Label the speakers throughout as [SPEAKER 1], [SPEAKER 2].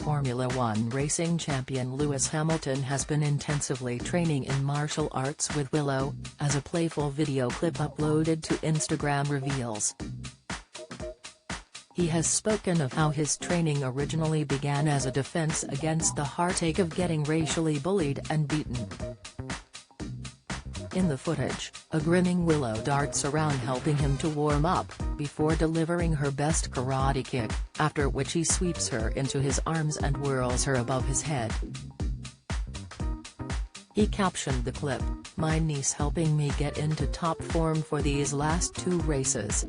[SPEAKER 1] Formula One racing champion Lewis Hamilton has been intensively training in martial arts with Willow, as a playful video clip uploaded to Instagram reveals. He has spoken of how his training originally began as a defense against the heartache of getting racially bullied and beaten. In the footage, a grinning Willow darts around helping him to warm up, before delivering her best karate kick, after which he sweeps her into his arms and whirls her above his head. He captioned the clip, "My niece helping me get into top form for these last 2 races.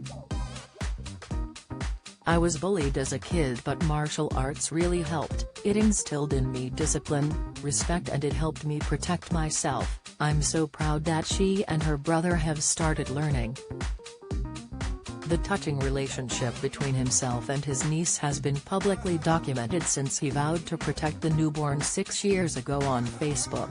[SPEAKER 1] I was bullied as a kid, but martial arts really helped. It instilled in me discipline, respect, and it helped me protect myself. I'm so proud that she and her brother have started learning." The touching relationship between himself and his niece has been publicly documented since he vowed to protect the newborn 6 years ago on Facebook.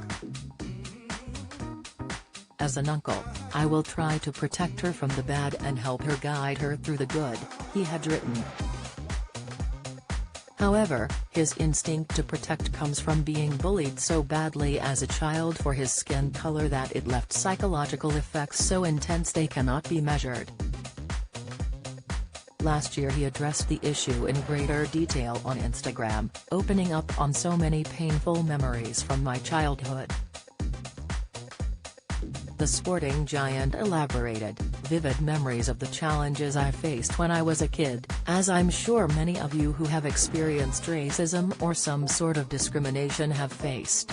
[SPEAKER 1] "As an uncle, I will try to protect her from the bad and help her guide her through the good," he had written. However, his instinct to protect comes from being bullied so badly as a child for his skin color that it left psychological effects so intense they cannot be measured. Last year he addressed the issue in greater detail on Instagram, opening up on so many painful memories from my childhood. The sporting giant elaborated, "Vivid memories of the challenges I faced when I was a kid, as I'm sure many of you who have experienced racism or some sort of discrimination have faced.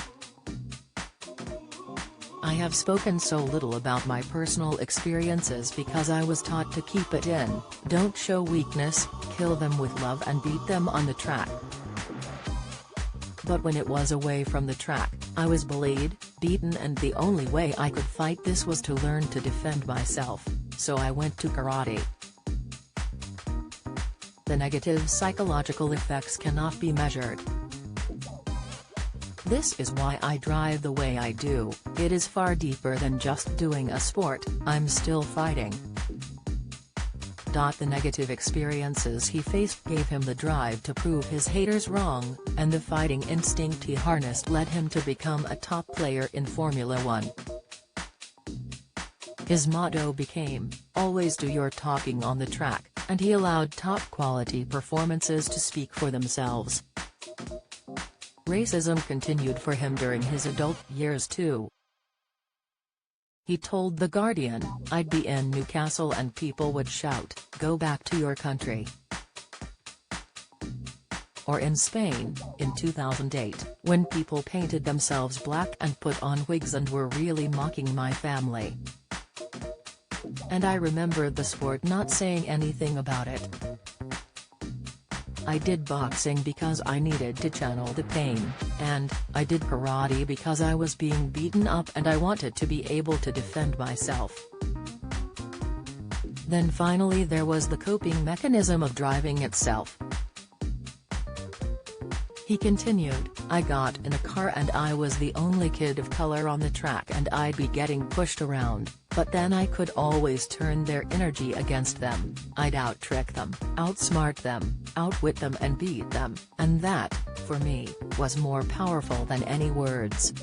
[SPEAKER 1] I have spoken so little about my personal experiences because I was taught to keep it in, don't show weakness, kill them with love and beat them on the track. But when it was away from the track, I was bullied, beaten, and the only way I could fight this was to learn to defend myself, so I went to karate. The negative psychological effects cannot be measured. This is why I drive the way I do, it is far deeper than just doing a sport, I'm still fighting." The negative experiences he faced gave him the drive to prove his haters wrong, and the fighting instinct he harnessed led him to become a top player in Formula One. His motto became, "Always do your talking on the track," and he allowed top-quality performances to speak for themselves. Racism continued for him during his adult years too. He told The Guardian, "I'd be in Newcastle and people would shout, 'Go back to your country.' Or in Spain, in 2008, when people painted themselves black and put on wigs and were really mocking my family. And I remember the sport not saying anything about it. I did boxing because I needed to channel the pain, and I did karate because I was being beaten up and I wanted to be able to defend myself. Then finally there was the coping mechanism of driving itself." He continued, "I got in a car and I was the only kid of color on the track and I'd be getting pushed around, but then I could always turn their energy against them, I'd out-trick them, outsmart them, outwit them and beat them, and that, for me, was more powerful than any words."